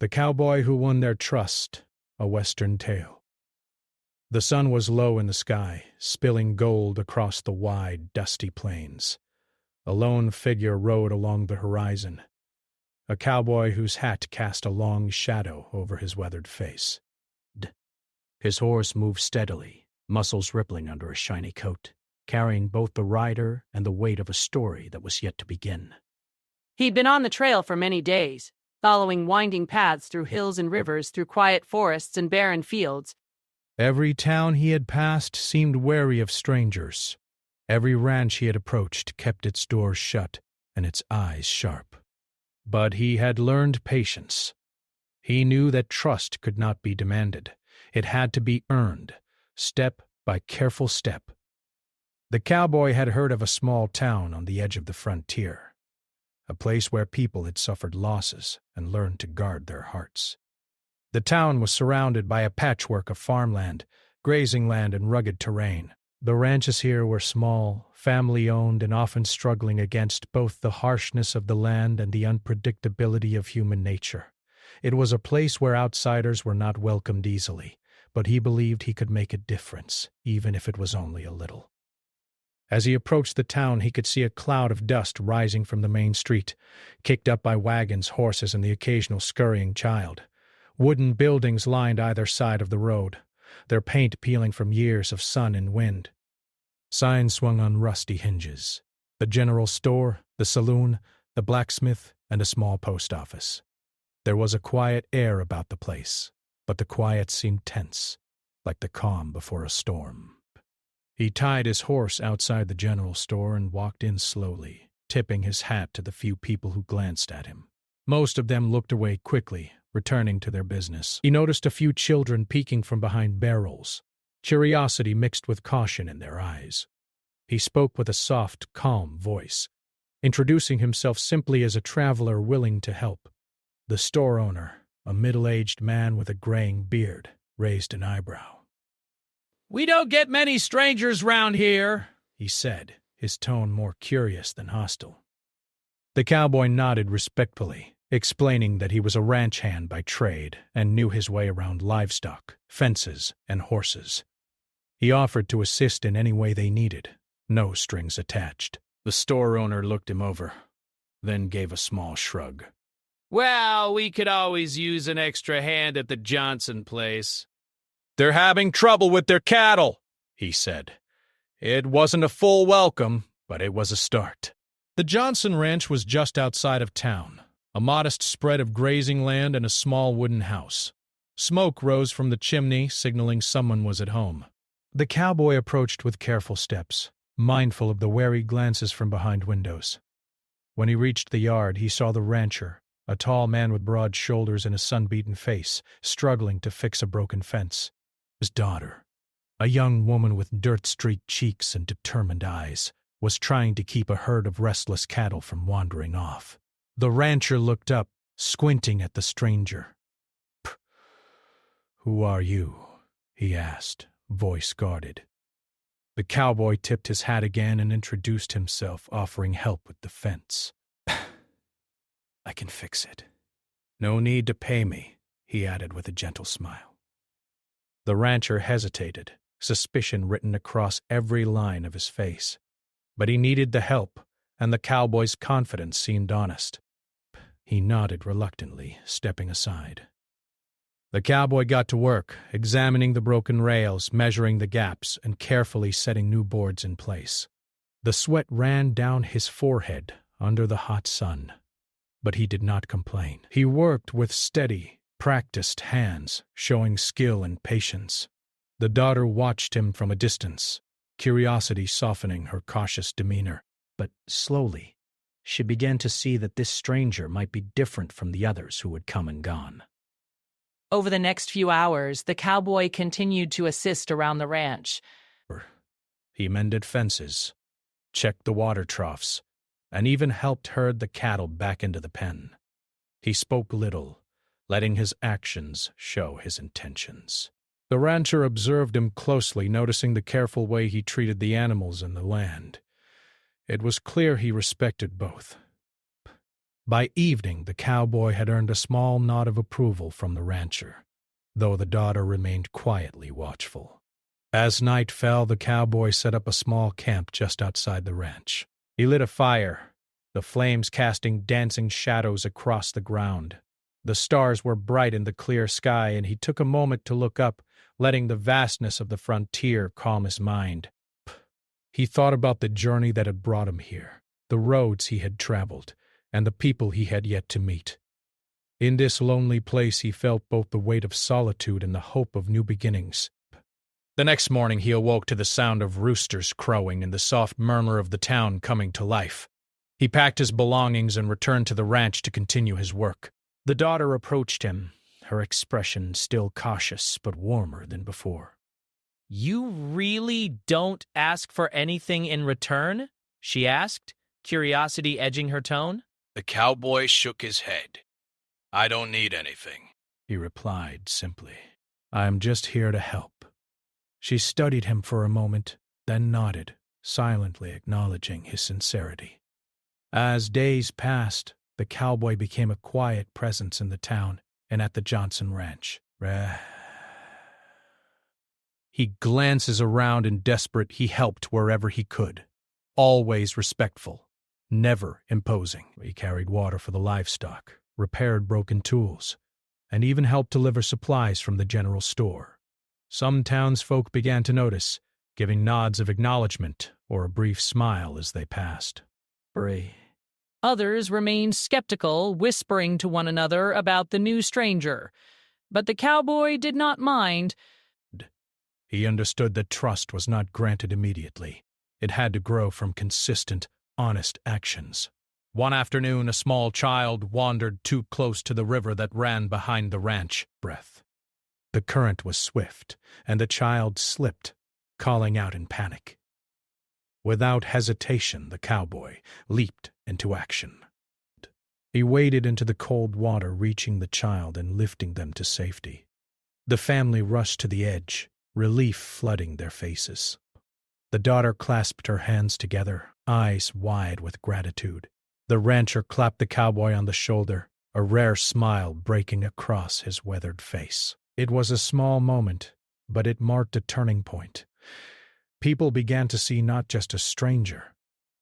The Cowboy Who Won Their Trust, a Western Tale. The sun was low in the sky, spilling gold across the wide, dusty plains. A lone figure rode along the horizon, a cowboy whose hat cast a long shadow over his weathered face. His horse moved steadily, muscles rippling under a shiny coat, carrying both the rider and the weight of a story that was yet to begin. He'd been on the trail for many days, following winding paths through hills and rivers, through quiet forests and barren fields. Every town he had passed seemed wary of strangers. Every ranch he had approached kept its doors shut and its eyes sharp. But he had learned patience. He knew that trust could not be demanded. It had to be earned, step by careful step. The cowboy had heard of a small town on the edge of the frontier, a place where people had suffered losses and learned to guard their hearts. The town was surrounded by a patchwork of farmland, grazing land, and rugged terrain. The ranches here were small, family-owned, and often struggling against both the harshness of the land and the unpredictability of human nature. It was a place where outsiders were not welcomed easily, but he believed he could make a difference, even if it was only a little. As he approached the town, he could see a cloud of dust rising from the main street, kicked up by wagons, horses, and the occasional scurrying child. Wooden buildings lined either side of the road, their paint peeling from years of sun and wind. Signs swung on rusty hinges. The general store, the saloon, the blacksmith, and a small post office. There was a quiet air about the place, but the quiet seemed tense, like the calm before a storm. He tied his horse outside the general store and walked in slowly, tipping his hat to the few people who glanced at him. Most of them looked away quickly, returning to their business. He noticed a few children peeking from behind barrels, curiosity mixed with caution in their eyes. He spoke with a soft, calm voice, introducing himself simply as a traveler willing to help. The store owner, a middle-aged man with a graying beard, raised an eyebrow. "We don't get many strangers round here," he said, his tone more curious than hostile. The cowboy nodded respectfully, explaining that he was a ranch hand by trade and knew his way around livestock, fences, and horses. He offered to assist in any way they needed, no strings attached. The store owner looked him over, then gave a small shrug. "Well, we could always use an extra hand at the Johnson place." "They're having trouble with their cattle," he said. It wasn't a full welcome, but it was a start. The Johnson Ranch was just outside of town, a modest spread of grazing land and a small wooden house. Smoke rose from the chimney, signaling someone was at home. The cowboy approached with careful steps, mindful of the wary glances from behind windows. When he reached the yard, he saw the rancher, a tall man with broad shoulders and a sun-beaten face, struggling to fix a broken fence. His daughter, a young woman with dirt-streaked cheeks and determined eyes, was trying to keep a herd of restless cattle from wandering off. The rancher looked up, squinting at the stranger. "Who are you?" he asked, voice guarded. The cowboy tipped his hat again and introduced himself, offering help with the fence. "I can fix it. No need to pay me," he added with a gentle smile. The rancher hesitated, suspicion written across every line of his face. But he needed the help, and the cowboy's confidence seemed honest. He nodded reluctantly, stepping aside. The cowboy got to work, examining the broken rails, measuring the gaps, and carefully setting new boards in place. The sweat ran down his forehead under the hot sun, but he did not complain. He worked with steady, practiced hands, showing skill and patience. The daughter watched him from a distance, curiosity softening her cautious demeanor. But slowly, she began to see that this stranger might be different from the others who had come and gone. Over the next few hours, the cowboy continued to assist around the ranch. He mended fences, checked the water troughs, and even helped herd the cattle back into the pen. He spoke little, letting his actions show his intentions. The rancher observed him closely, noticing the careful way he treated the animals and the land. It was clear he respected both. By evening, the cowboy had earned a small nod of approval from the rancher, though the daughter remained quietly watchful. As night fell, the cowboy set up a small camp just outside the ranch. He lit a fire, the flames casting dancing shadows across the ground. The stars were bright in the clear sky, and he took a moment to look up, letting the vastness of the frontier calm his mind. He thought about the journey that had brought him here, the roads he had traveled, and the people he had yet to meet. In this lonely place he felt both the weight of solitude and the hope of new beginnings. The next morning he awoke to the sound of roosters crowing and the soft murmur of the town coming to life. He packed his belongings and returned to the ranch to continue his work. The daughter approached him, her expression still cautious but warmer than before. "You really don't ask for anything in return?" she asked, curiosity edging her tone. The cowboy shook his head. "I don't need anything," he replied simply. "I am just here to help." She studied him for a moment, then nodded, silently acknowledging his sincerity. As days passed, the cowboy became a quiet presence in the town and at the Johnson Ranch. He glances around and desperate, he helped wherever he could. Always respectful, never imposing. He carried water for the livestock, repaired broken tools, and even helped deliver supplies from the general store. Some townsfolk began to notice, giving nods of acknowledgement or a brief smile as they passed. Others remained skeptical, whispering to one another about the new stranger. But the cowboy did not mind. He understood that trust was not granted immediately. It had to grow from consistent, honest actions. One afternoon, a small child wandered too close to the river that ran behind the ranch. The current was swift, and the child slipped, calling out in panic. Without hesitation, the cowboy leaped into action. He waded into the cold water, reaching the child and lifting them to safety. The family rushed to the edge, relief flooding their faces. The daughter clasped her hands together, eyes wide with gratitude. The rancher clapped the cowboy on the shoulder, a rare smile breaking across his weathered face. It was a small moment, but it marked a turning point. People began to see not just a stranger,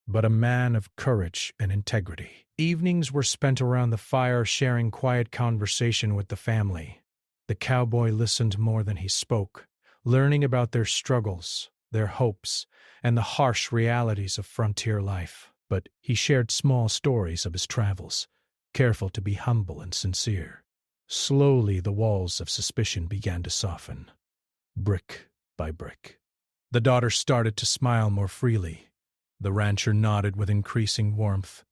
but a man of courage and integrity. Evenings were spent around the fire, sharing quiet conversation with the family. The cowboy listened more than he spoke, learning about their struggles, their hopes, and the harsh realities of frontier life. But he shared small stories of his travels, careful to be humble and sincere. Slowly, the walls of suspicion began to soften, brick by brick. The daughter started to smile more freely. The rancher nodded with increasing warmth,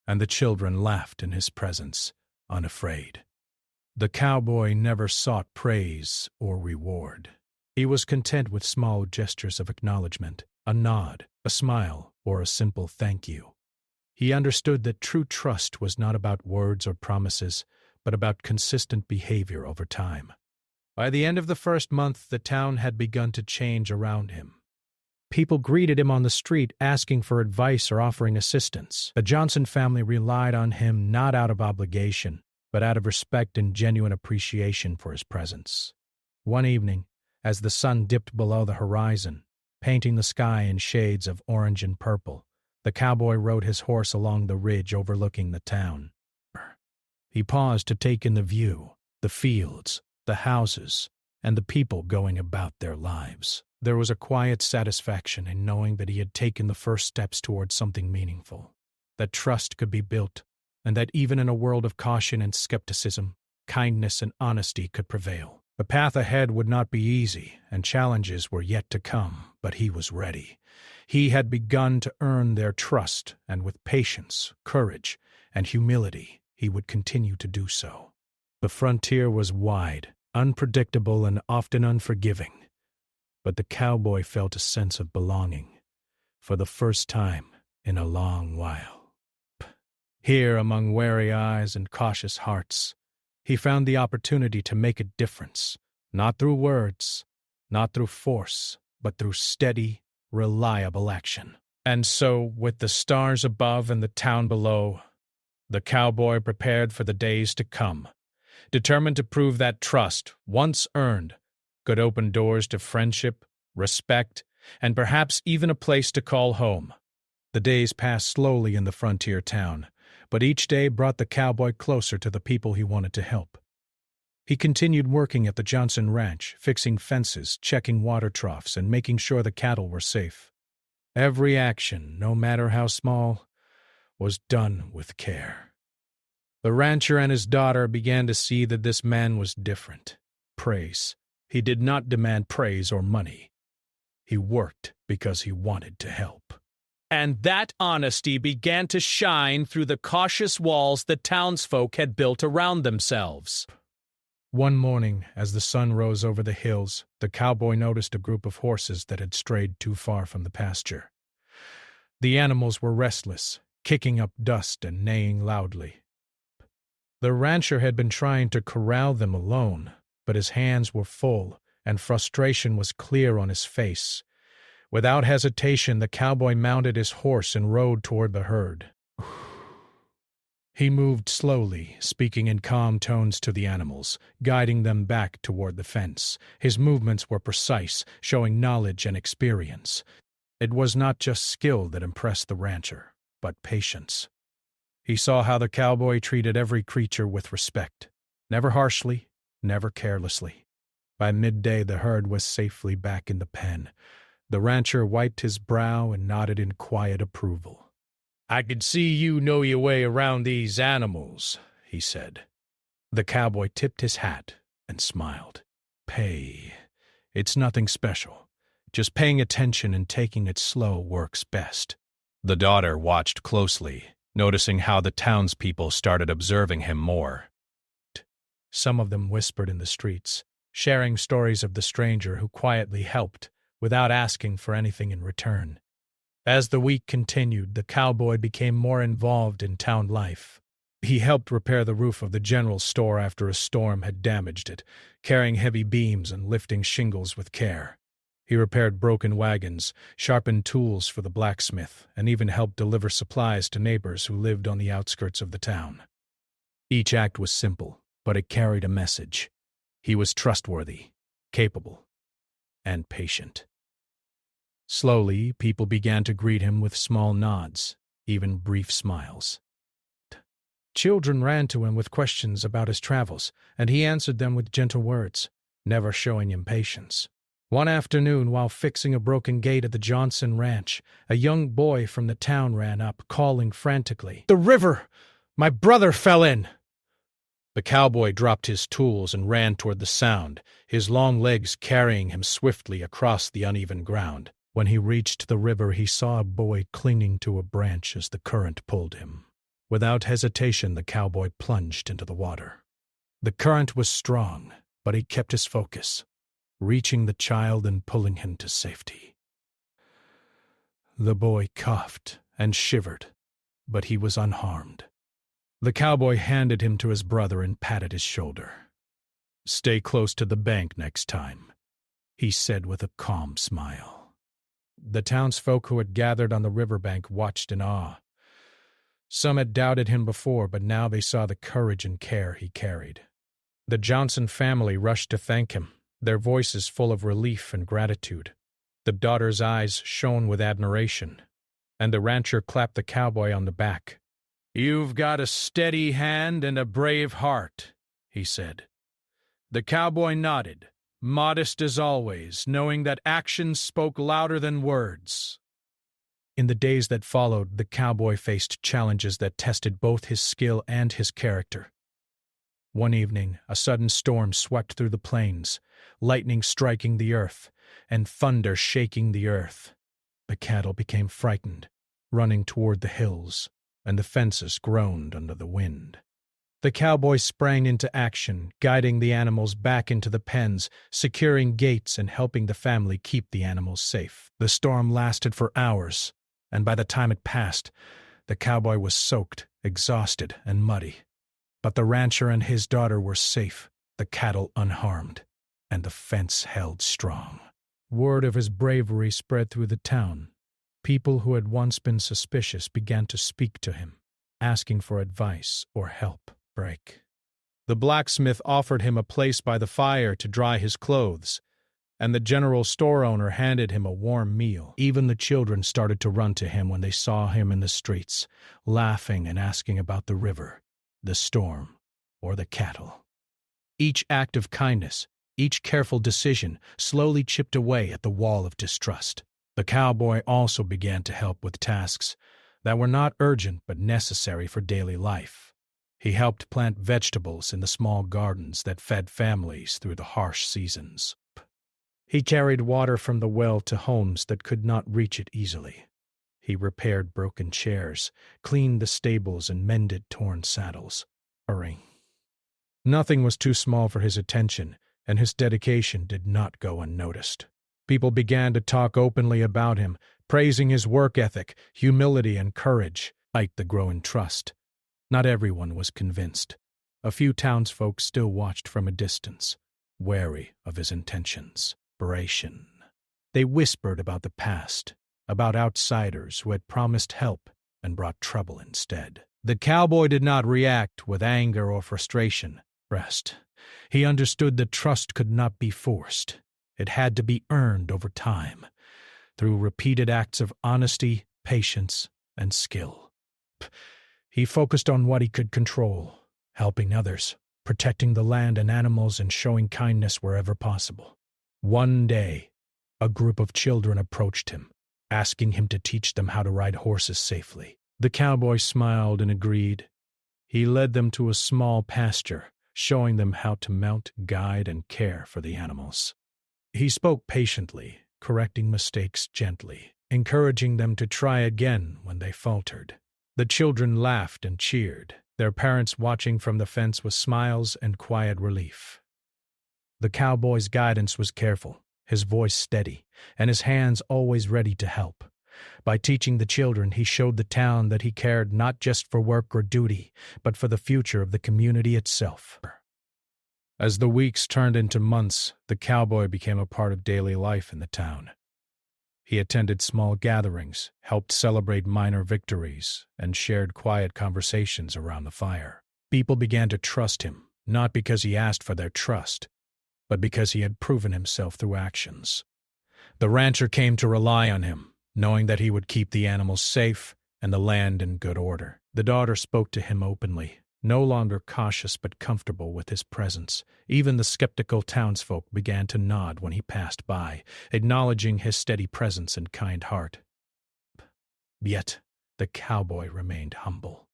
and the children laughed in his presence, unafraid. The cowboy never sought praise or reward. He was content with small gestures of acknowledgement, a nod, a smile, or a simple thank you. He understood that true trust was not about words or promises, but about consistent behavior over time. By the end of the first month, the town had begun to change around him. People greeted him on the street, asking for advice or offering assistance. The Johnson family relied on him not out of obligation, but out of respect and genuine appreciation for his presence. One evening, as the sun dipped below the horizon, painting the sky in shades of orange and purple, the cowboy rode his horse along the ridge overlooking the town. He paused to take in the view, the fields, the houses, and the people going about their lives. There was a quiet satisfaction in knowing that he had taken the first steps towards something meaningful, that trust could be built, and that even in a world of caution and skepticism, kindness and honesty could prevail. The path ahead would not be easy, and challenges were yet to come, but he was ready. He had begun to earn their trust, and with patience, courage, and humility, he would continue to do so. The frontier was wide, unpredictable, and often unforgiving, but the cowboy felt a sense of belonging, for the first time in a long while. Here, among wary eyes and cautious hearts, he found the opportunity to make a difference, not through words, not through force, but through steady, reliable action. And so, with the stars above and the town below, The cowboy prepared for the days to come, determined to prove that trust, once earned, could open doors to friendship, respect, and perhaps even a place to call home. The days passed slowly in the frontier town, but each day brought the cowboy closer to the people he wanted to help. He continued working at the Johnson Ranch, fixing fences, checking water troughs, and making sure the cattle were safe. Every action, no matter how small, was done with care. The rancher and his daughter began to see that this man was different. Praise. He did not demand praise or money. He worked because he wanted to help. And that honesty began to shine through the cautious walls the townsfolk had built around themselves. One morning, as the sun rose over the hills, the cowboy noticed a group of horses that had strayed too far from the pasture. The animals were restless, kicking up dust and neighing loudly. The rancher had been trying to corral them alone, but his hands were full, and frustration was clear on his face. Without hesitation, the cowboy mounted his horse and rode toward the herd. He moved slowly, speaking in calm tones to the animals, guiding them back toward the fence. His movements were precise, showing knowledge and experience. It was not just skill that impressed the rancher, but patience. He saw how the cowboy treated every creature with respect, never harshly, never carelessly. By midday, the herd was safely back in the pen. The rancher wiped his brow and nodded in quiet approval. "I could see you know your way around these animals," he said. The cowboy tipped his hat and smiled. It's nothing special. Just paying attention and taking it slow works best. The daughter watched closely, noticing how the townspeople started observing him more. Some of them whispered in the streets, sharing stories of the stranger who quietly helped, without asking for anything in return. As the week continued, the cowboy became more involved in town life. He helped repair the roof of the general store after a storm had damaged it, carrying heavy beams and lifting shingles with care. He repaired broken wagons, sharpened tools for the blacksmith, and even helped deliver supplies to neighbors who lived on the outskirts of the town. Each act was simple, but it carried a message. He was trustworthy, capable, and patient. Slowly, people began to greet him with small nods, even brief smiles. Children ran to him with questions about his travels, and he answered them with gentle words, never showing impatience. One afternoon, while fixing a broken gate at the Johnson Ranch, a young boy from the town ran up, calling frantically, "The river! My brother fell in!" The cowboy dropped his tools and ran toward the sound, his long legs carrying him swiftly across the uneven ground. When he reached the river, he saw a boy clinging to a branch as the current pulled him. Without hesitation, the cowboy plunged into the water. The current was strong, but he kept his focus, reaching the child and pulling him to safety. The boy coughed and shivered, but he was unharmed. The cowboy handed him to his brother and patted his shoulder. "Stay close to the bank next time," he said with a calm smile. The townsfolk who had gathered on the riverbank watched in awe. Some had doubted him before, but now they saw the courage and care he carried. The Johnson family rushed to thank him, their voices full of relief and gratitude. The daughter's eyes shone with admiration, and the rancher clapped the cowboy on the back. "You've got a steady hand and a brave heart," he said. The cowboy nodded, modest as always, knowing that actions spoke louder than words. In the days that followed, the cowboy faced challenges that tested both his skill and his character. One evening, a sudden storm swept through the plains, lightning striking the earth, and thunder shaking the earth. The cattle became frightened, running toward the hills, and the fences groaned under the wind. The cowboy sprang into action, guiding the animals back into the pens, securing gates and helping the family keep the animals safe. The storm lasted for hours, and by the time it passed, the cowboy was soaked, exhausted, and muddy. But the rancher and his daughter were safe, the cattle unharmed, and the fence held strong. Word of his bravery spread through the town. People who had once been suspicious began to speak to him, asking for advice or help. Break. The blacksmith offered him a place by the fire to dry his clothes, and the general store owner handed him a warm meal. Even the children started to run to him when they saw him in the streets, laughing and asking about the river, the storm, or the cattle. Each act of kindness, each careful decision, slowly chipped away at the wall of distrust. The cowboy also began to help with tasks that were not urgent but necessary for daily life. He helped plant vegetables in the small gardens that fed families through the harsh seasons. He carried water from the well to homes that could not reach it easily. He repaired broken chairs, cleaned the stables, and mended torn saddles. Nothing was too small for his attention, and his dedication did not go unnoticed. People began to talk openly about him, praising his work ethic, humility, and courage. Despite the growing trust, not everyone was convinced. A few townsfolk still watched from a distance, wary of his intentions. They whispered about the past, about outsiders who had promised help and brought trouble instead. The cowboy did not react with anger or frustration. He understood that trust could not be forced. It had to be earned over time, through repeated acts of honesty, patience, and skill. He focused on what he could control, helping others, protecting the land and animals, and showing kindness wherever possible. One day, a group of children approached him, asking him to teach them how to ride horses safely. The cowboy smiled and agreed. He led them to a small pasture, showing them how to mount, guide, and care for the animals. He spoke patiently, correcting mistakes gently, encouraging them to try again when they faltered. The children laughed and cheered, their parents watching from the fence with smiles and quiet relief. The cowboy's guidance was careful, his voice steady, and his hands always ready to help. By teaching the children, he showed the town that he cared not just for work or duty, but for the future of the community itself. As the weeks turned into months, the cowboy became a part of daily life in the town. He attended small gatherings, helped celebrate minor victories, and shared quiet conversations around the fire. People began to trust him, not because he asked for their trust, but because he had proven himself through actions. The rancher came to rely on him, knowing that he would keep the animals safe and the land in good order. The daughter spoke to him openly, no longer cautious but comfortable with his presence. Even the skeptical townsfolk began to nod when he passed by, acknowledging his steady presence and kind heart. Yet the cowboy remained humble.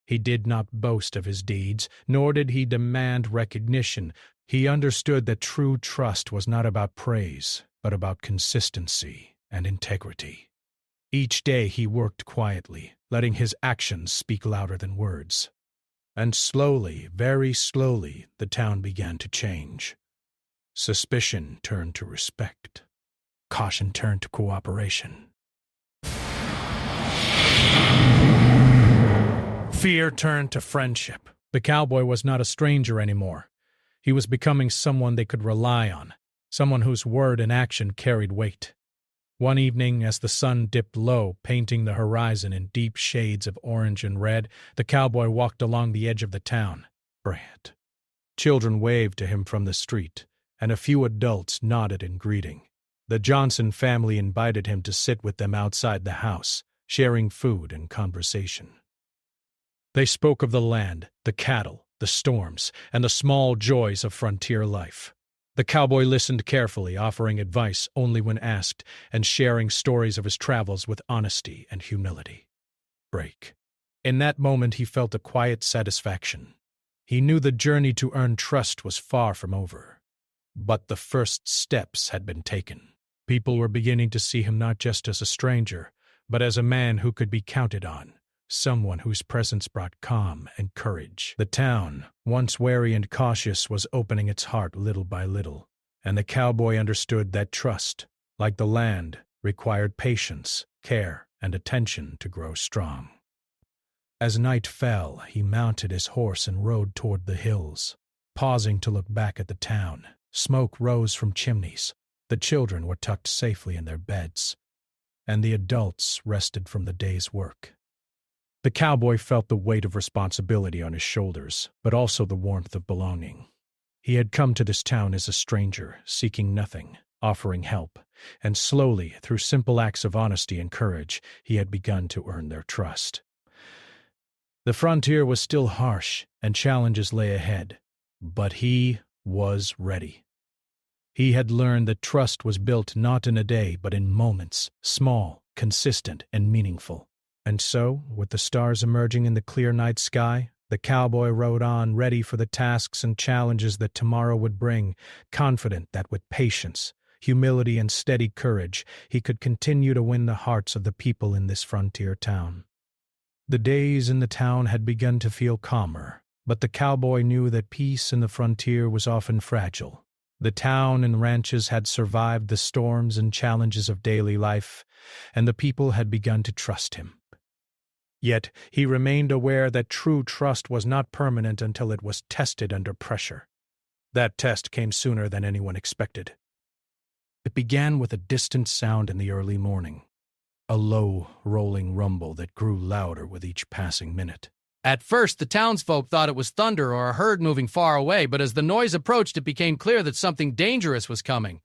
He did not boast of his deeds, nor did he demand recognition. He understood that true trust was not about praise, but about consistency and integrity. Each day he worked quietly, letting his actions speak louder than words. And slowly, very slowly, the town began to change. Suspicion turned to respect. Caution turned to cooperation. Fear turned to friendship. The cowboy was not a stranger anymore. He was becoming someone they could rely on, someone whose word and action carried weight. One evening, as the sun dipped low, painting the horizon in deep shades of orange and red, the cowboy walked along the edge of the town. Children waved to him from the street, and a few adults nodded in greeting. The Johnson family invited him to sit with them outside the house, sharing food and conversation. They spoke of the land, the cattle, the storms, and the small joys of frontier life. The cowboy listened carefully, offering advice only when asked, and sharing stories of his travels with honesty and humility. In that moment he felt a quiet satisfaction. He knew the journey to earn trust was far from over. But the first steps had been taken. People were beginning to see him not just as a stranger, but as a man who could be counted on, someone whose presence brought calm and courage. The town, once wary and cautious, was opening its heart little by little, and the cowboy understood that trust, like the land, required patience, care, and attention to grow strong. As night fell, he mounted his horse and rode toward the hills, pausing to look back at the town. Smoke rose from chimneys, the children were tucked safely in their beds, and the adults rested from the day's work. The cowboy felt the weight of responsibility on his shoulders, but also the warmth of belonging. He had come to this town as a stranger, seeking nothing, offering help, and slowly, through simple acts of honesty and courage, he had begun to earn their trust. The frontier was still harsh, and challenges lay ahead, but he was ready. He had learned that trust was built not in a day, but in moments, small, consistent, and meaningful. And so, with the stars emerging in the clear night sky, the cowboy rode on, ready for the tasks and challenges that tomorrow would bring, confident that with patience, humility, and steady courage, he could continue to win the hearts of the people in this frontier town. The days in the town had begun to feel calmer, but the cowboy knew that peace in the frontier was often fragile. The town and ranches had survived the storms and challenges of daily life, and the people had begun to trust him. Yet he remained aware that true trust was not permanent until it was tested under pressure. That test came sooner than anyone expected. It began with a distant sound in the early morning, a low, rolling rumble that grew louder with each passing minute. At first, the townsfolk thought it was thunder or a herd moving far away, but as the noise approached, it became clear that something dangerous was coming.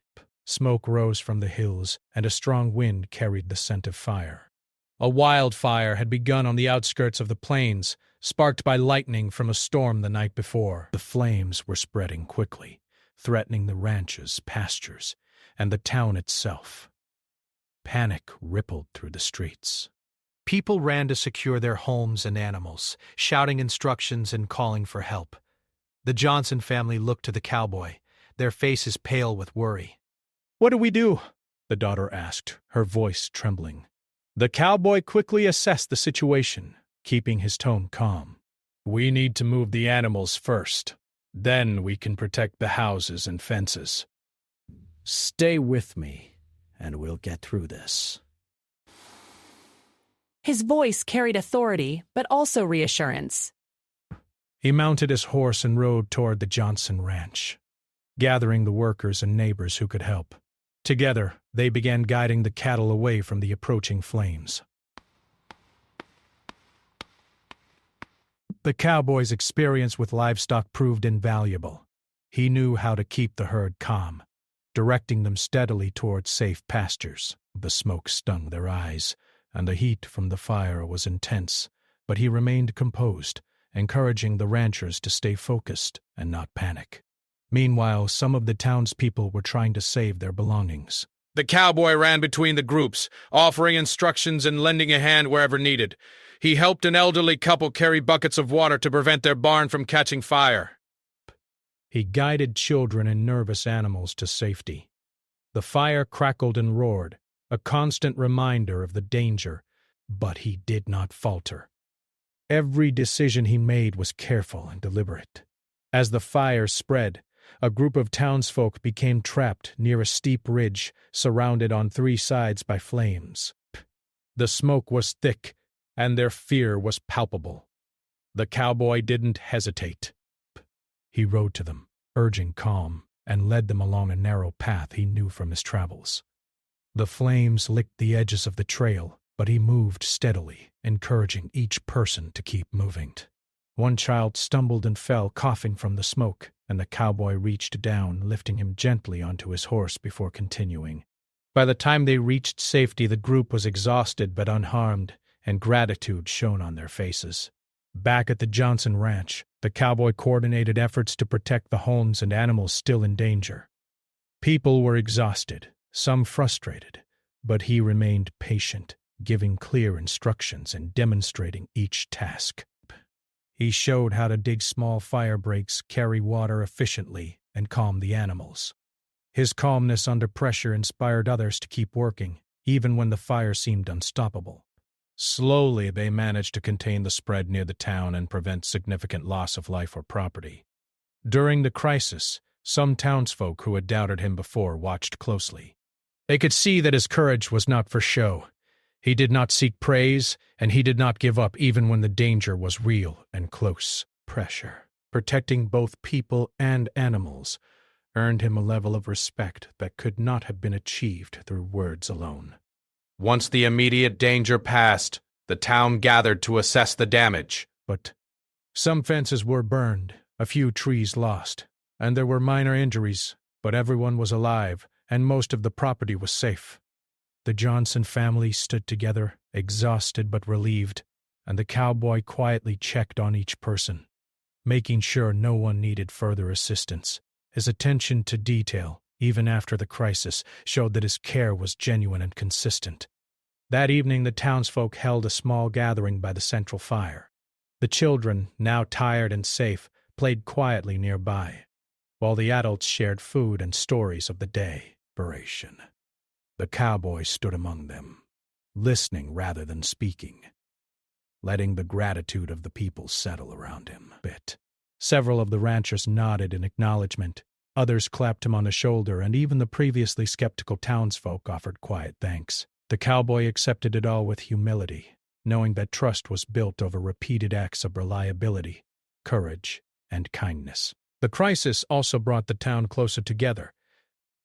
Smoke rose from the hills, and a strong wind carried the scent of fire. A wildfire had begun on the outskirts of the plains, sparked by lightning from a storm the night before. The flames were spreading quickly, threatening the ranches, pastures, and the town itself. Panic rippled through the streets. People ran to secure their homes and animals, shouting instructions and calling for help. The Johnson family looked to the cowboy, their faces pale with worry. "What do we do?" the daughter asked, her voice trembling. The cowboy quickly assessed the situation, keeping his tone calm. "We need to move the animals first. Then we can protect the houses and fences. Stay with me, and we'll get through this." His voice carried authority, but also reassurance. He mounted his horse and rode toward the Johnson ranch, gathering the workers and neighbors who could help. Together, they began guiding the cattle away from the approaching flames. The cowboy's experience with livestock proved invaluable. He knew how to keep the herd calm, directing them steadily toward safe pastures. The smoke stung their eyes, and the heat from the fire was intense, but he remained composed, encouraging the ranchers to stay focused and not panic. Meanwhile, some of the townspeople were trying to save their belongings. The cowboy ran between the groups, offering instructions and lending a hand wherever needed. He helped an elderly couple carry buckets of water to prevent their barn from catching fire. He guided children and nervous animals to safety. The fire crackled and roared, a constant reminder of the danger, but he did not falter. Every decision he made was careful and deliberate. As the fire spread, a group of townsfolk became trapped near a steep ridge surrounded on three sides by flames. The smoke was thick, and their fear was palpable. The cowboy didn't hesitate. He rode to them, urging calm, and led them along a narrow path he knew from his travels. The flames licked the edges of the trail, but he moved steadily, encouraging each person to keep moving. One child stumbled and fell, coughing from the smoke, and the cowboy reached down, lifting him gently onto his horse before continuing. By the time they reached safety, the group was exhausted but unharmed, and gratitude shone on their faces. Back at the Johnson ranch, the cowboy coordinated efforts to protect the homes and animals still in danger. People were exhausted, some frustrated, but he remained patient, giving clear instructions and demonstrating each task. He showed how to dig small fire breaks, carry water efficiently, and calm the animals. His calmness under pressure inspired others to keep working, even when the fire seemed unstoppable. Slowly, they managed to contain the spread near the town and prevent significant loss of life or property. During the crisis, some townsfolk who had doubted him before watched closely. They could see that his courage was not for show. He did not seek praise, and he did not give up even when the danger was real and close. Pressure, protecting both people and animals, earned him a level of respect that could not have been achieved through words alone. Once the immediate danger passed, The town gathered to assess the damage. But some fences were burned, a few trees lost, and there were minor injuries, but everyone was alive, and most of the property was safe. The Johnson family stood together, exhausted but relieved, and the cowboy quietly checked on each person, making sure no one needed further assistance. His attention to detail, even after the crisis, showed that his care was genuine and consistent. That evening, the townsfolk held a small gathering by the central fire. The children, now tired and safe, played quietly nearby, while the adults shared food and stories of the day. The cowboy stood among them, listening rather than speaking, letting the gratitude of the people settle around him a bit. Several of the ranchers nodded in acknowledgement, others clapped him on the shoulder, and even the previously skeptical townsfolk offered quiet thanks. The cowboy accepted it all with humility, knowing that trust was built over repeated acts of reliability, courage, and kindness. The crisis also brought the town closer together.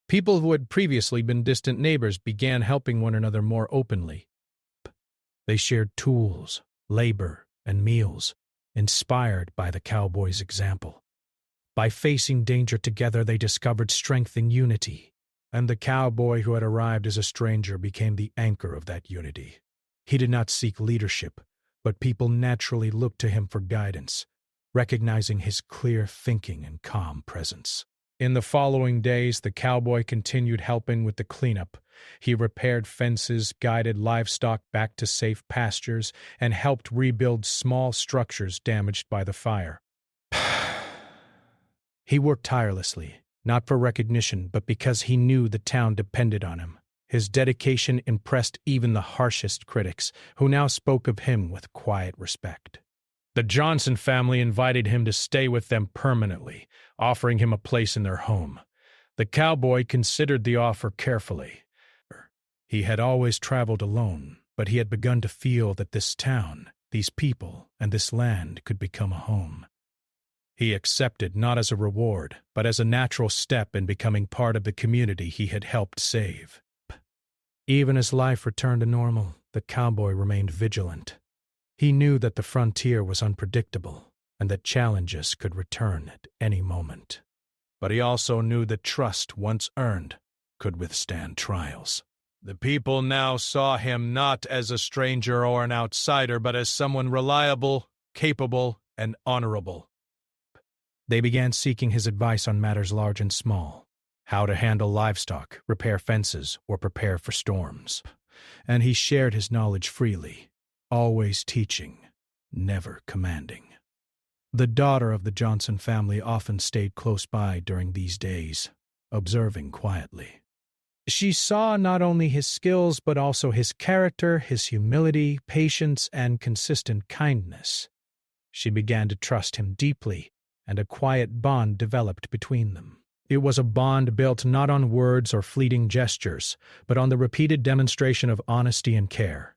People who had previously been distant neighbors began helping one another more openly. They shared tools, labor, and meals, inspired by the cowboy's example. By facing danger together, they discovered strength in unity, and the cowboy who had arrived as a stranger became the anchor of that unity. He did not seek leadership, but people naturally looked to him for guidance, recognizing his clear thinking and calm presence. In the following days, the cowboy continued helping with the cleanup. He repaired fences, guided livestock back to safe pastures, and helped rebuild small structures damaged by the fire. He worked tirelessly, not for recognition, but because he knew the town depended on him. His dedication impressed even the harshest critics, who now spoke of him with quiet respect. The Johnson family invited him to stay with them permanently, offering him a place in their home. The cowboy considered the offer carefully. He had always traveled alone, but he had begun to feel that this town, these people, and this land could become a home. He accepted not as a reward, but as a natural step in becoming part of the community he had helped save. Even as life returned to normal, the cowboy remained vigilant. He knew that the frontier was unpredictable and that challenges could return at any moment. But he also knew that trust, once earned, could withstand trials. The people now saw him not as a stranger or an outsider, but as someone reliable, capable, and honorable. They began seeking his advice on matters large and small: how to handle livestock, repair fences, or prepare for storms. And he shared his knowledge freely, always teaching, never commanding. The daughter of the Johnson family often stayed close by during these days, observing quietly. She saw not only his skills but also his character, his humility, patience, and consistent kindness. She began to trust him deeply, and a quiet bond developed between them. It was a bond built not on words or fleeting gestures, but on the repeated demonstration of honesty and care.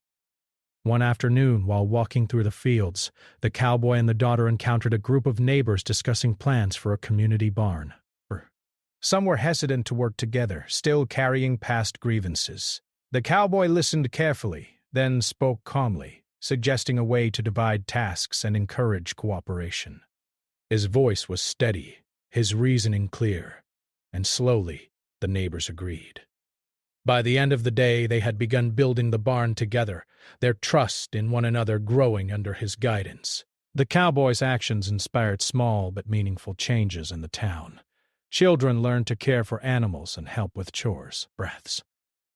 One afternoon, while walking through the fields, the cowboy and the daughter encountered a group of neighbors discussing plans for a community barn. Some were hesitant to work together, still carrying past grievances. The cowboy listened carefully, then spoke calmly, suggesting a way to divide tasks and encourage cooperation. His voice was steady, his reasoning clear, and slowly the neighbors agreed. By the end of the day, they had begun building the barn together, their trust in one another growing under his guidance. The cowboy's actions inspired small but meaningful changes in the town. Children learned to care for animals and help with chores, breaths.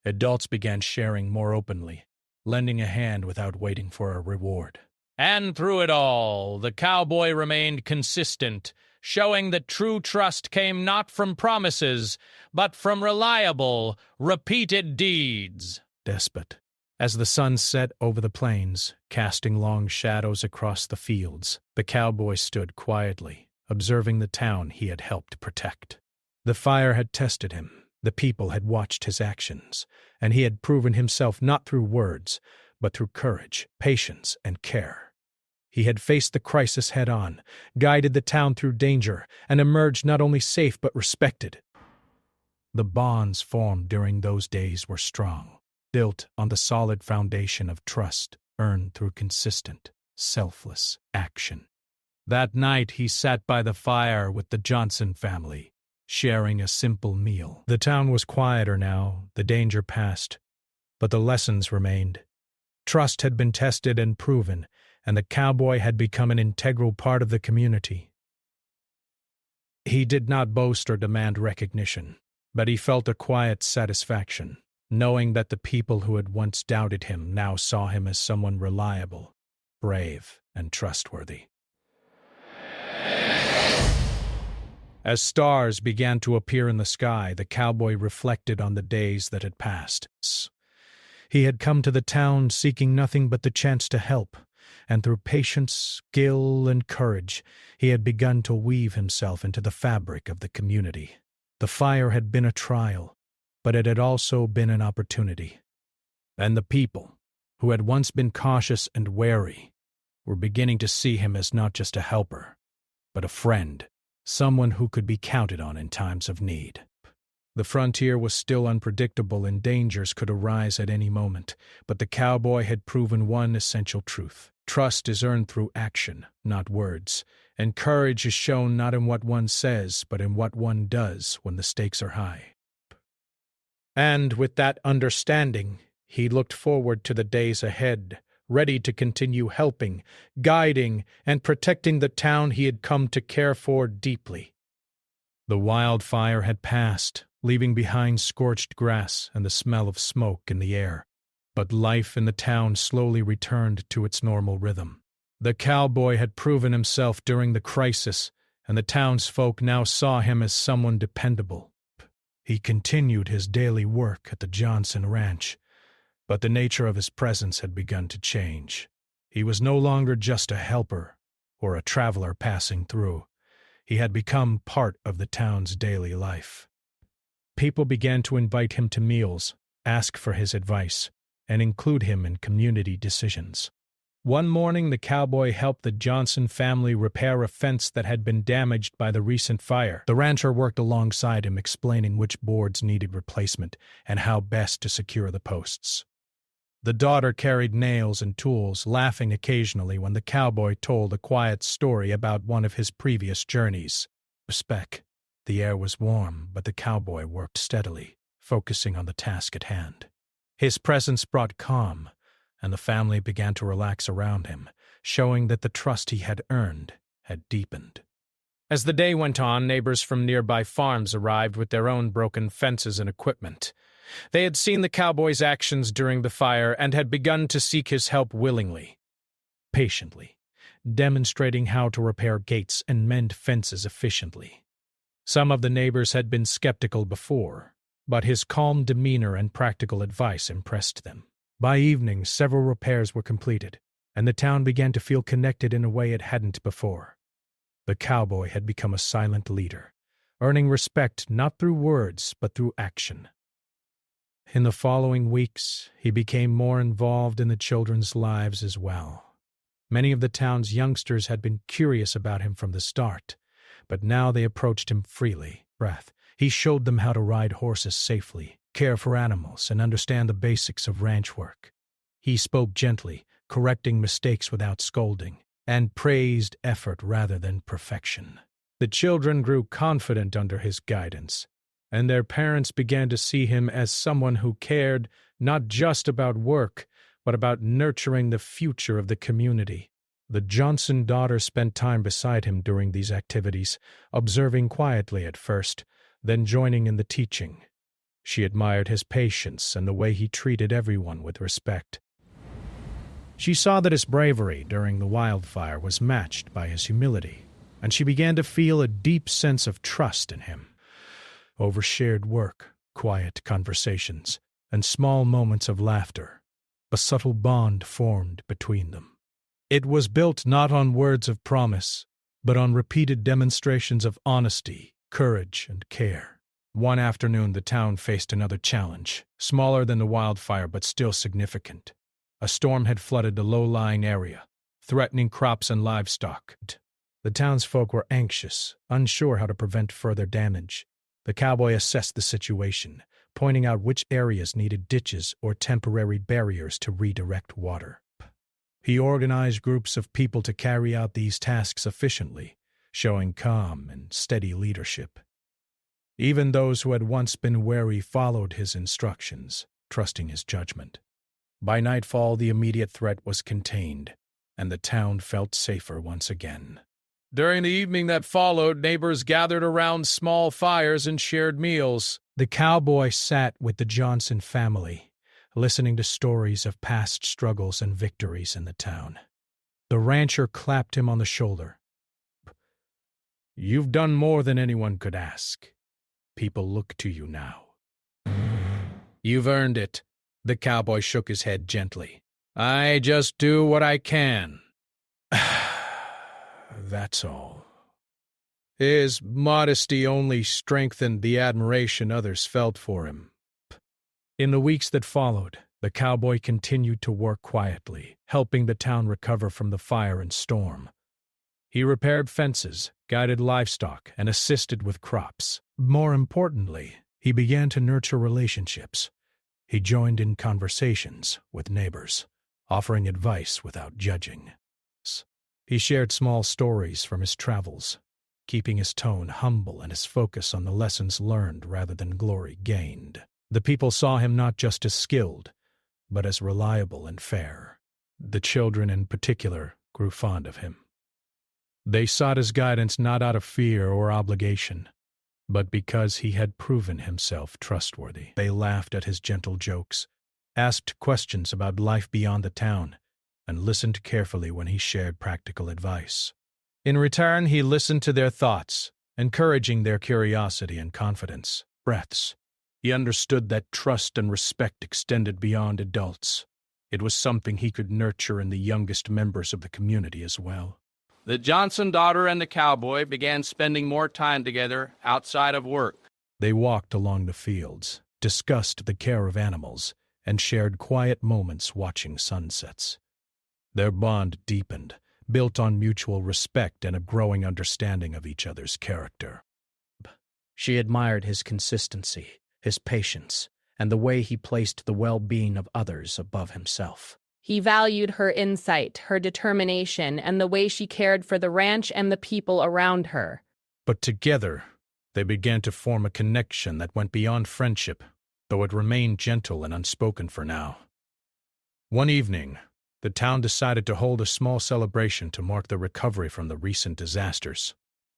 Adults began sharing more openly, lending a hand without waiting for a reward. And through it all, the cowboy remained consistent, showing that true trust came not from promises, but from reliable, repeated deeds. Despot. As the sun set over the plains, casting long shadows across the fields, the cowboy stood quietly, observing the town he had helped protect. The fire had tested him, the people had watched his actions, and he had proven himself not through words, but through courage, patience, and care. He had faced the crisis head-on, guided the town through danger, and emerged not only safe but respected. The bonds formed during those days were strong, built on the solid foundation of trust, earned through consistent, selfless action. That night he sat by the fire with the Johnson family, sharing a simple meal. The town was quieter now, the danger past, but the lessons remained. Trust had been tested and proven, and the cowboy had become an integral part of the community. He did not boast or demand recognition, but he felt a quiet satisfaction, knowing that the people who had once doubted him now saw him as someone reliable, brave, and trustworthy. As stars began to appear in the sky, the cowboy reflected on the days that had passed. He had come to the town seeking nothing but the chance to help, and through patience, skill, and courage, he had begun to weave himself into the fabric of the community. The fire had been a trial, but it had also been an opportunity. And the people, who had once been cautious and wary, were beginning to see him as not just a helper, but a friend, someone who could be counted on in times of need. The frontier was still unpredictable and dangers could arise at any moment, but the cowboy had proven one essential truth. Trust is earned through action, not words, and courage is shown not in what one says, but in what one does when the stakes are high. And with that understanding, he looked forward to the days ahead, ready to continue helping, guiding, and protecting the town he had come to care for deeply. The wildfire had passed, leaving behind scorched grass and the smell of smoke in the air, but life in the town slowly returned to its normal rhythm. The cowboy had proven himself during the crisis, and the townsfolk now saw him as someone dependable. He continued his daily work at the Johnson Ranch, but the nature of his presence had begun to change. He was no longer just a helper or a traveler passing through. He had become part of the town's daily life. People began to invite him to meals, ask for his advice, and include him in community decisions. One morning, the cowboy helped the Johnson family repair a fence that had been damaged by the recent fire. The rancher worked alongside him, explaining which boards needed replacement and how best to secure the posts. The daughter carried nails and tools, laughing occasionally when the cowboy told a quiet story about one of his previous journeys. Respect. The air was warm, but the cowboy worked steadily, focusing on the task at hand. His presence brought calm, and the family began to relax around him, showing that the trust he had earned had deepened. As the day went on, neighbors from nearby farms arrived with their own broken fences and equipment. They had seen the cowboy's actions during the fire and had begun to seek his help willingly, patiently, demonstrating how to repair gates and mend fences efficiently. Some of the neighbors had been skeptical before, but his calm demeanor and practical advice impressed them. By evening, several repairs were completed, and the town began to feel connected in a way it hadn't before. The cowboy had become a silent leader, earning respect not through words but through action. In the following weeks, he became more involved in the children's lives as well. Many of the town's youngsters had been curious about him from the start, but now they approached him freely. He showed them how to ride horses safely, care for animals, and understand the basics of ranch work. He spoke gently, correcting mistakes without scolding, and praised effort rather than perfection. The children grew confident under his guidance, and their parents began to see him as someone who cared not just about work, but about nurturing the future of the community. The Johnson daughter spent time beside him during these activities, observing quietly at first, then joining in the teaching. She admired his patience and the way he treated everyone with respect. She saw that his bravery during the wildfire was matched by his humility, and she began to feel a deep sense of trust in him. Over shared work, quiet conversations, and small moments of laughter, a subtle bond formed between them. It was built not on words of promise, but on repeated demonstrations of honesty, courage, and care. One afternoon, the town faced another challenge, smaller than the wildfire but still significant. A storm had flooded the low-lying area, threatening crops and livestock. The townsfolk were anxious, unsure how to prevent further damage. The cowboy assessed the situation, pointing out which areas needed ditches or temporary barriers to redirect water. He organized groups of people to carry out these tasks efficiently, showing calm and steady leadership. Even those who had once been wary followed his instructions, trusting his judgment. By nightfall, the immediate threat was contained, and the town felt safer once again. During the evening that followed, neighbors gathered around small fires and shared meals. The cowboy sat with the Johnson family, listening to stories of past struggles and victories in the town. The rancher clapped him on the shoulder. "You've done more than anyone could ask. People look to you now." "You've earned it." The cowboy shook his head gently. "I just do what I can." That's all. His modesty only strengthened the admiration others felt for him. In the weeks that followed, the cowboy continued to work quietly, helping the town recover from the fire and storm. He repaired fences, guided livestock, and assisted with crops. More importantly, he began to nurture relationships. He joined in conversations with neighbors, offering advice without judging. He shared small stories from his travels, keeping his tone humble and his focus on the lessons learned rather than glory gained. The people saw him not just as skilled, but as reliable and fair. The children in particular grew fond of him. They sought his guidance not out of fear or obligation, but because he had proven himself trustworthy. They laughed at his gentle jokes, asked questions about life beyond the town, and listened carefully when he shared practical advice. In return, he listened to their thoughts, encouraging their curiosity and confidence. Breaths. He understood that trust and respect extended beyond adults. It was something he could nurture in the youngest members of the community as well. The Johnson daughter and the cowboy began spending more time together outside of work. They walked along the fields, discussed the care of animals, and shared quiet moments watching sunsets. Their bond deepened, built on mutual respect and a growing understanding of each other's character. She admired his consistency, his patience, and the way he placed the well-being of others above himself. He valued her insight, her determination, and the way she cared for the ranch and the people around her. But together, they began to form a connection that went beyond friendship, though it remained gentle and unspoken for now. One evening, the town decided to hold a small celebration to mark the recovery from the recent disasters.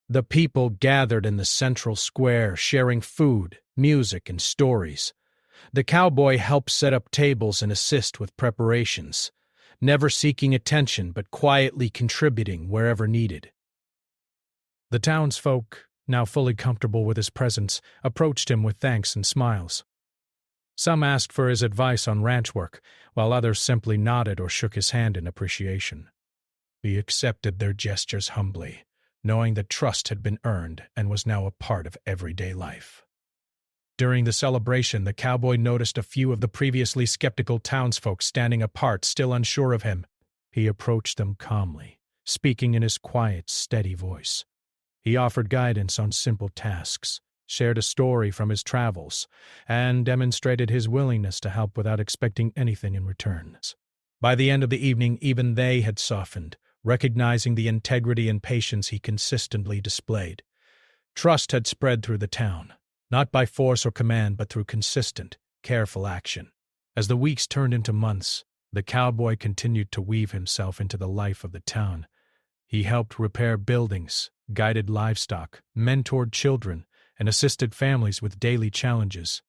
The people gathered in the central square, sharing food, music, and stories. The cowboy helped set up tables and assist with preparations, never seeking attention but quietly contributing wherever needed. The townsfolk, now fully comfortable with his presence, approached him with thanks and smiles. Some asked for his advice on ranch work, while others simply nodded or shook his hand in appreciation. He accepted their gestures humbly, knowing that trust had been earned and was now a part of everyday life. During the celebration, the cowboy noticed a few of the previously skeptical townsfolk standing apart, still unsure of him. He approached them calmly, speaking in his quiet, steady voice. He offered guidance on simple tasks, shared a story from his travels, and demonstrated his willingness to help without expecting anything in return. By the end of the evening, even they had softened, recognizing the integrity and patience he consistently displayed. Trust had spread through the town, not by force or command, but through consistent, careful action. As the weeks turned into months, the cowboy continued to weave himself into the life of the town. He helped repair buildings, guided livestock, mentored children, and assisted families with daily challenges.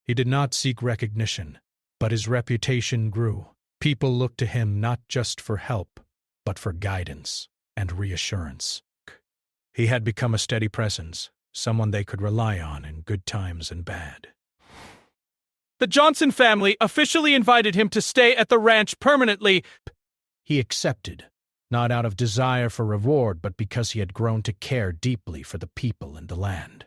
He did not seek recognition, but his reputation grew. People looked to him not just for help, but for guidance and reassurance. He had become a steady presence, someone they could rely on in good times and bad. The Johnson family officially invited him to stay at the ranch permanently. He accepted, not out of desire for reward, but because he had grown to care deeply for the people and the land.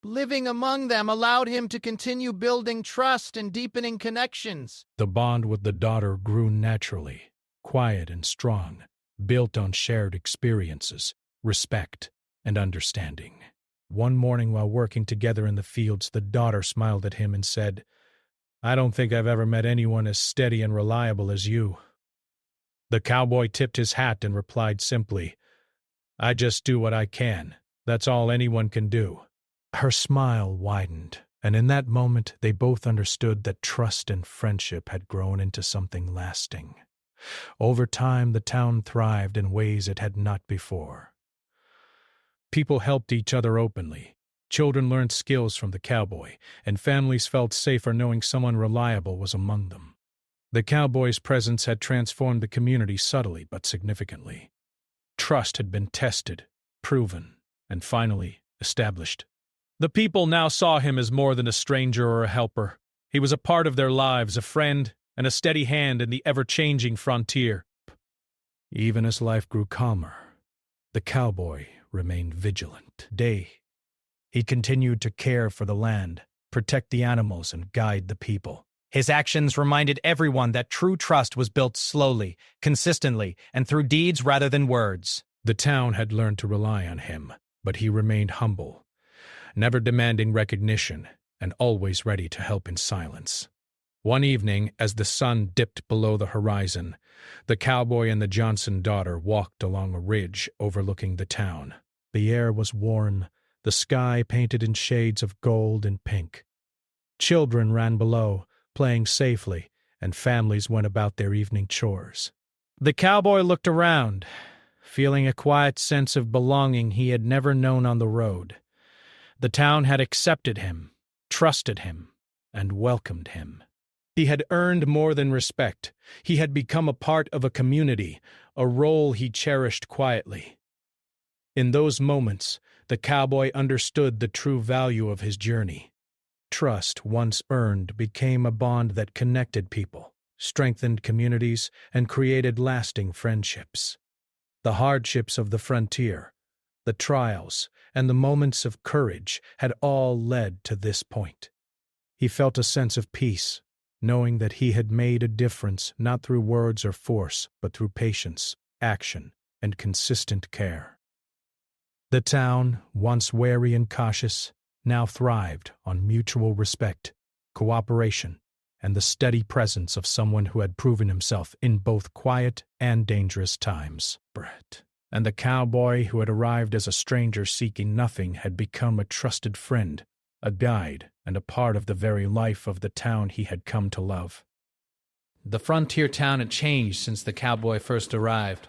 Living among them allowed him to continue building trust and deepening connections. The bond with the daughter grew naturally, quiet and strong, built on shared experiences, respect, and understanding. One morning while working together in the fields, the daughter smiled at him and said, "I don't think I've ever met anyone as steady and reliable as you." The cowboy tipped his hat and replied simply, "I just do what I can. That's all anyone can do." Her smile widened, and in that moment they both understood that trust and friendship had grown into something lasting. Over time, the town thrived in ways it had not before. People helped each other openly. Children learned skills from the cowboy, and families felt safer knowing someone reliable was among them. The cowboy's presence had transformed the community subtly but significantly. Trust had been tested, proven, and finally established. The people now saw him as more than a stranger or a helper. He was a part of their lives, a friend, and a steady hand in the ever-changing frontier. Even as life grew calmer, the cowboy remained vigilant. He continued to care for the land, protect the animals, and guide the people. His actions reminded everyone that true trust was built slowly, consistently, and through deeds rather than words. The town had learned to rely on him, but he remained humble, never demanding recognition, and always ready to help in silence. One evening, as the sun dipped below the horizon, the cowboy and the Johnson daughter walked along a ridge overlooking the town. The air was warm, the sky painted in shades of gold and pink. Children ran below, playing safely, and families went about their evening chores. The cowboy looked around, feeling a quiet sense of belonging he had never known on the road. The town had accepted him, trusted him, and welcomed him. He had earned more than respect. He had become a part of a community, a role he cherished quietly. In those moments, the cowboy understood the true value of his journey. Trust, once earned, became a bond that connected people, strengthened communities, and created lasting friendships. The hardships of the frontier, the trials, and the moments of courage had all led to this point. He felt a sense of peace, knowing that he had made a difference not through words or force, but through patience, action, and consistent care. The town, once wary and cautious, now thrived on mutual respect, cooperation, and the steady presence of someone who had proven himself in both quiet and dangerous times. And the cowboy who had arrived as a stranger seeking nothing had become a trusted friend, a guide, and a part of the very life of the town he had come to love. The frontier town had changed since the cowboy first arrived.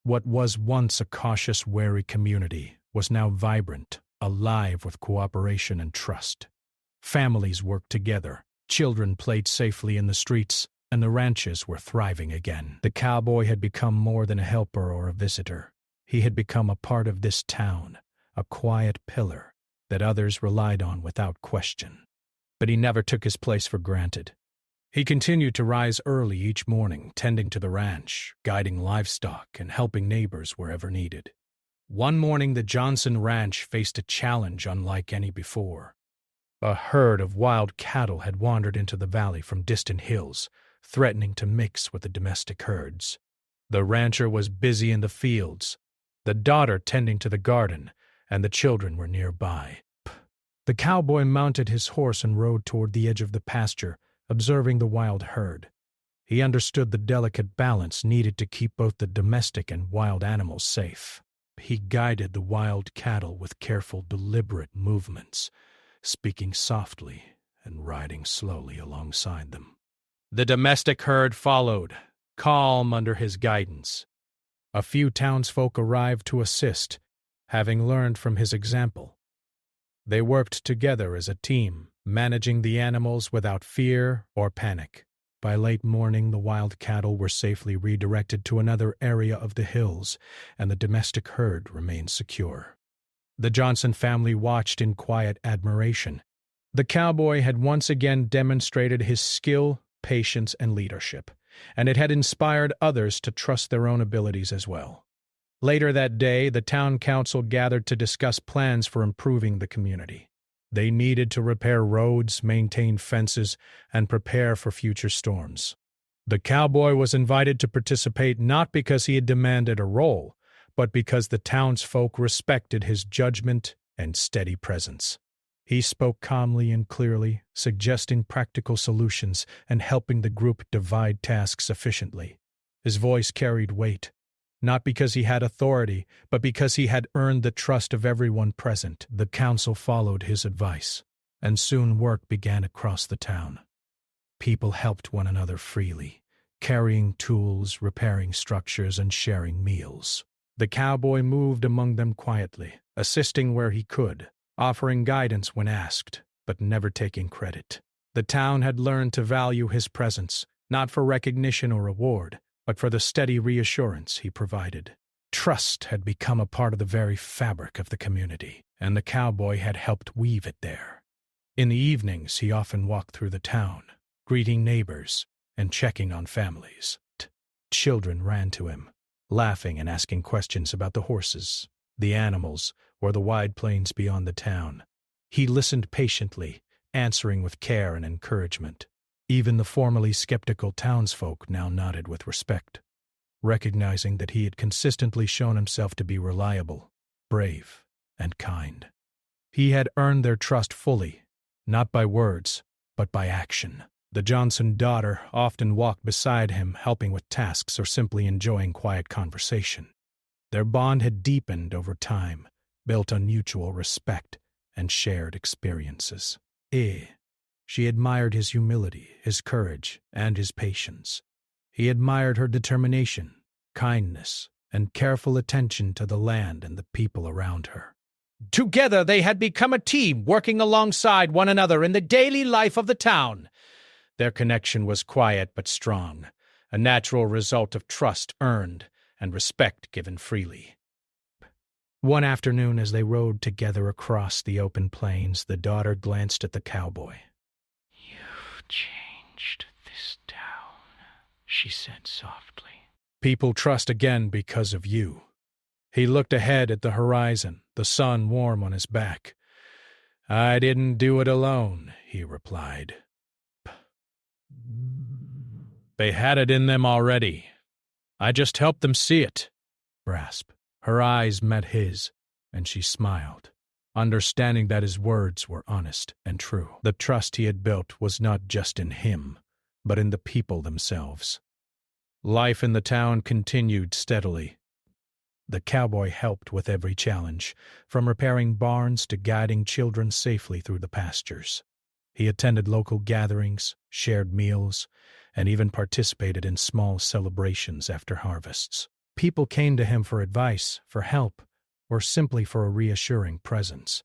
What was once a cautious, wary community was now vibrant, alive with cooperation and trust. Families worked together, children played safely in the streets, and the ranches were thriving again. The cowboy had become more than a helper or a visitor. He had become a part of this town, a quiet pillar that others relied on without question. But he never took his place for granted. He continued to rise early each morning, tending to the ranch, guiding livestock, and helping neighbors wherever needed. One morning, the Johnson Ranch faced a challenge unlike any before. A herd of wild cattle had wandered into the valley from distant hills, threatening to mix with the domestic herds. The rancher was busy in the fields, the daughter tending to the garden, and the children were nearby. The cowboy mounted his horse and rode toward the edge of the pasture, observing the wild herd. He understood the delicate balance needed to keep both the domestic and wild animals safe. He guided the wild cattle with careful, deliberate movements, speaking softly and riding slowly alongside them. The domestic herd followed, calm under his guidance. A few townsfolk arrived to assist, having learned from his example. They worked together as a team, managing the animals without fear or panic. By late morning, the wild cattle were safely redirected to another area of the hills, and the domestic herd remained secure. The Johnson family watched in quiet admiration. The cowboy had once again demonstrated his skill, patience, and leadership, and it had inspired others to trust their own abilities as well. Later that day, the town council gathered to discuss plans for improving the community. They needed to repair roads, maintain fences, and prepare for future storms. The cowboy was invited to participate not because he had demanded a role, but because the townsfolk respected his judgment and steady presence. He spoke calmly and clearly, suggesting practical solutions and helping the group divide tasks efficiently. His voice carried weight, not because he had authority, but because he had earned the trust of everyone present. The council followed his advice, and soon work began across the town. People helped one another freely, carrying tools, repairing structures, and sharing meals. The cowboy moved among them quietly, assisting where he could, offering guidance when asked, but never taking credit. The town had learned to value his presence, not for recognition or reward, but for the steady reassurance he provided. Trust had become a part of the very fabric of the community, and the cowboy had helped weave it there. In the evenings, he often walked through the town, greeting neighbors and checking on families. Children ran to him, laughing and asking questions about the horses, the animals, or the wide plains beyond the town. He listened patiently, answering with care and encouragement. Even the formerly skeptical townsfolk now nodded with respect, recognizing that he had consistently shown himself to be reliable, brave, and kind. He had earned their trust fully, not by words, but by action. The Johnson daughter often walked beside him, helping with tasks or simply enjoying quiet conversation. Their bond had deepened over time, built on mutual respect and shared experiences. She admired his humility, his courage, and his patience. He admired her determination, kindness, and careful attention to the land and the people around her. Together they had become a team working alongside one another in the daily life of the town. Their connection was quiet but strong, a natural result of trust earned and respect given freely. One afternoon, as they rode together across the open plains, the daughter glanced at the cowboy. "You've changed this town," she said softly. "People trust again because of you." He looked ahead at the horizon, the sun warm on his back. "I didn't do it alone," he replied. "They had it in them already. I just helped them see it." Rasp. Her eyes met his, and she smiled, understanding that his words were honest and true. The trust he had built was not just in him, but in the people themselves. Life in the town continued steadily. The cowboy helped with every challenge, from repairing barns to guiding children safely through the pastures. He attended local gatherings, shared meals, and even participated in small celebrations after harvests. People came to him for advice, for help, or simply for a reassuring presence.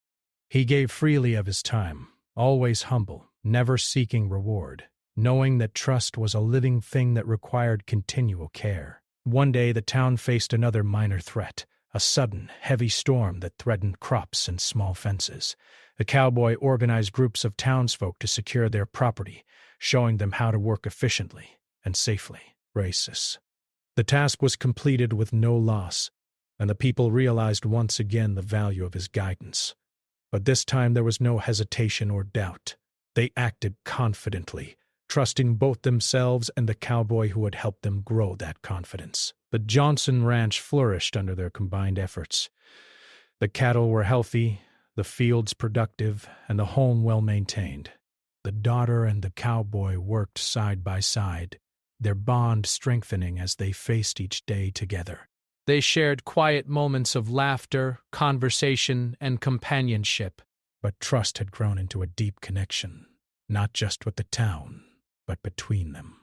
He gave freely of his time, always humble, never seeking reward, knowing that trust was a living thing that required continual care. One day the town faced another minor threat, a sudden, heavy storm that threatened crops and small fences. The cowboy organized groups of townsfolk to secure their property, showing them how to work efficiently and safely. The task was completed with no loss, and the people realized once again the value of his guidance. But this time there was no hesitation or doubt. They acted confidently, trusting both themselves and the cowboy who had helped them grow that confidence. The Johnson ranch flourished under their combined efforts. The cattle were healthy, the fields productive, and the home well-maintained. The daughter and the cowboy worked side by side, their bond strengthening as they faced each day together. They shared quiet moments of laughter, conversation, and companionship, but trust had grown into a deep connection, not just with the town, but between them.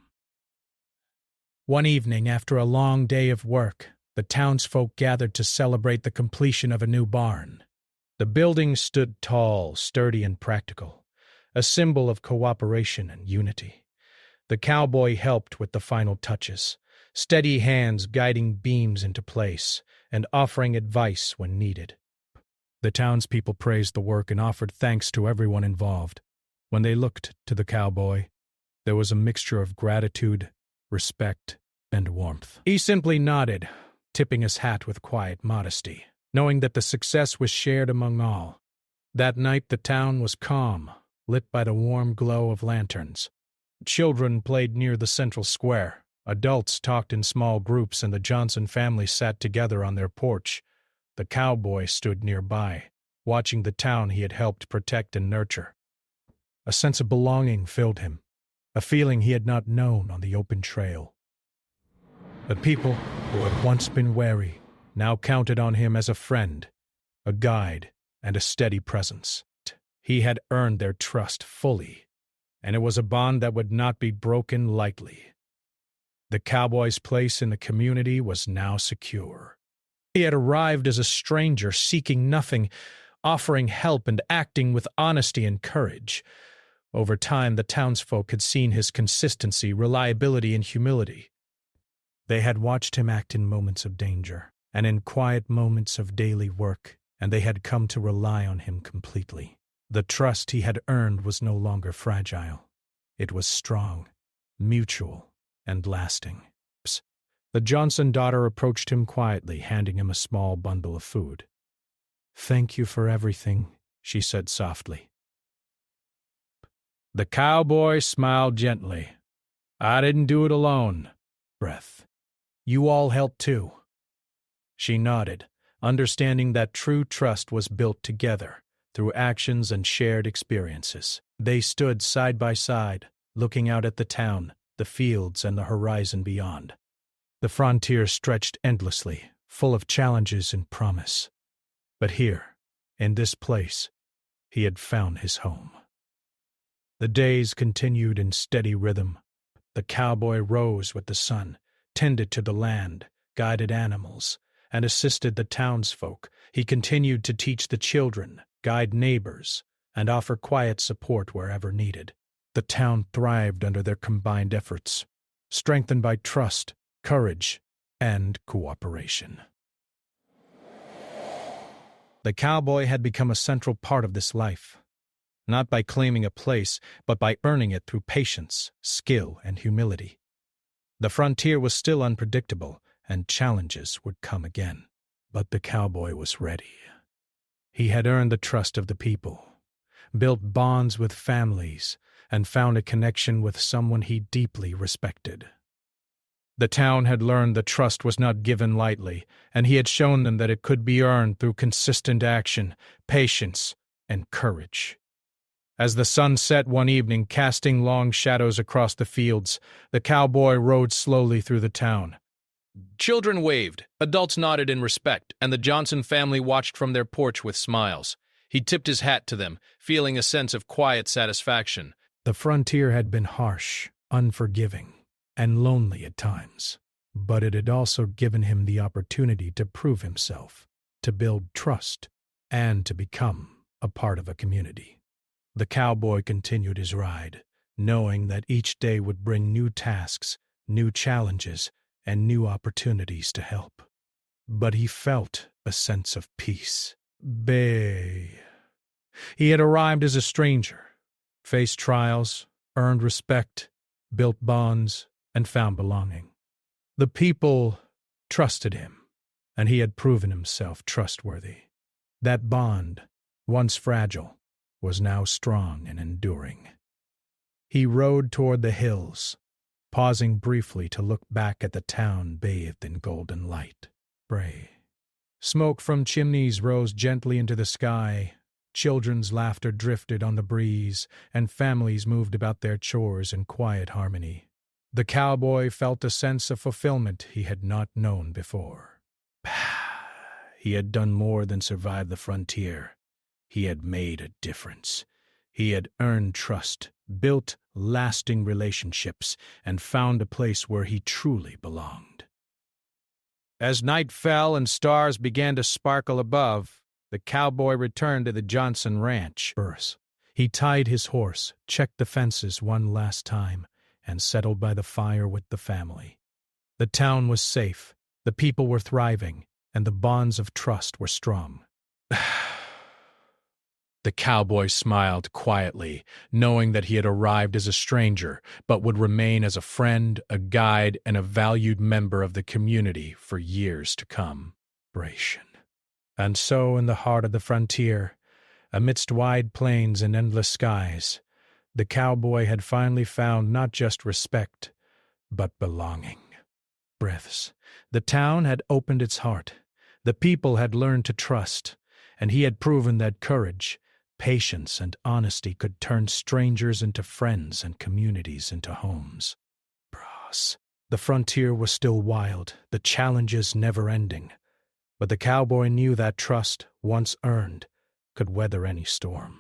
One evening, after a long day of work, the townsfolk gathered to celebrate the completion of a new barn. The building stood tall, sturdy, and practical, a symbol of cooperation and unity. The cowboy helped with the final touches, steady hands guiding beams into place and offering advice when needed. The townspeople praised the work and offered thanks to everyone involved. When they looked to the cowboy, there was a mixture of gratitude, respect, and warmth. He simply nodded, tipping his hat with quiet modesty, knowing that the success was shared among all. That night the town was calm, lit by the warm glow of lanterns. Children played near the central square. Adults talked in small groups, and the Johnson family sat together on their porch. The cowboy stood nearby, watching the town he had helped protect and nurture. A sense of belonging filled him, a feeling he had not known on the open trail. The people who had once been wary now counted on him as a friend, a guide, and a steady presence. He had earned their trust fully, and it was a bond that would not be broken lightly. The cowboy's place in the community was now secure. He had arrived as a stranger, seeking nothing, offering help and acting with honesty and courage. Over time, the townsfolk had seen his consistency, reliability, and humility. They had watched him act in moments of danger and in quiet moments of daily work, and they had come to rely on him completely. The trust he had earned was no longer fragile. It was strong, mutual, and lasting. The Johnson daughter approached him quietly, handing him a small bundle of food. "Thank you for everything," she said softly. The cowboy smiled gently. "I didn't do it alone." Breath. "You all helped too." She nodded, understanding that true trust was built together, through actions and shared experiences. They stood side by side, looking out at the town, the fields, and the horizon beyond. The frontier stretched endlessly, full of challenges and promise. But here, in this place, he had found his home. The days continued in steady rhythm. The cowboy rose with the sun, tended to the land, guided animals, and assisted the townsfolk. He continued to teach the children, guide neighbors, and offer quiet support wherever needed. The town thrived under their combined efforts, strengthened by trust, courage, and cooperation. The cowboy had become a central part of this life, not by claiming a place, but by earning it through patience, skill, and humility. The frontier was still unpredictable, and challenges would come again. But the cowboy was ready. He had earned the trust of the people, built bonds with families, and found a connection with someone he deeply respected. The town had learned that trust was not given lightly, and he had shown them that it could be earned through consistent action, patience, and courage. As the sun set one evening, casting long shadows across the fields, the cowboy rode slowly through the town. Children waved, adults nodded in respect, and the Johnson family watched from their porch with smiles. He tipped his hat to them, feeling a sense of quiet satisfaction. The frontier had been harsh, unforgiving, and lonely at times, but it had also given him the opportunity to prove himself, to build trust, and to become a part of a community. The cowboy continued his ride, knowing that each day would bring new tasks, new challenges, and new opportunities to help. But he felt a sense of peace. He had arrived as a stranger, faced trials, earned respect, built bonds, and found belonging. The people trusted him, and he had proven himself trustworthy. That bond, once fragile, was now strong and enduring. He rode toward the hills, pausing briefly to look back at the town bathed in golden light. Smoke from chimneys rose gently into the sky, children's laughter drifted on the breeze, and families moved about their chores in quiet harmony. The cowboy felt a sense of fulfillment he had not known before. He had done more than survive the frontier. He had made a difference. He had earned trust, built lasting relationships, and found a place where he truly belonged. As night fell and stars began to sparkle above, the cowboy returned to the Johnson ranch. He tied his horse, checked the fences one last time, and settled by the fire with the family. The town was safe, the people were thriving, and the bonds of trust were strong. The cowboy smiled quietly, knowing that he had arrived as a stranger, but would remain as a friend, a guide, and a valued member of the community for years to come. And so, in the heart of the frontier, amidst wide plains and endless skies, the cowboy had finally found not just respect, but belonging. The town had opened its heart, the people had learned to trust, and he had proven that courage, patience, and honesty could turn strangers into friends and communities into homes. The frontier was still wild, the challenges never-ending. But the cowboy knew that trust, once earned, could weather any storm.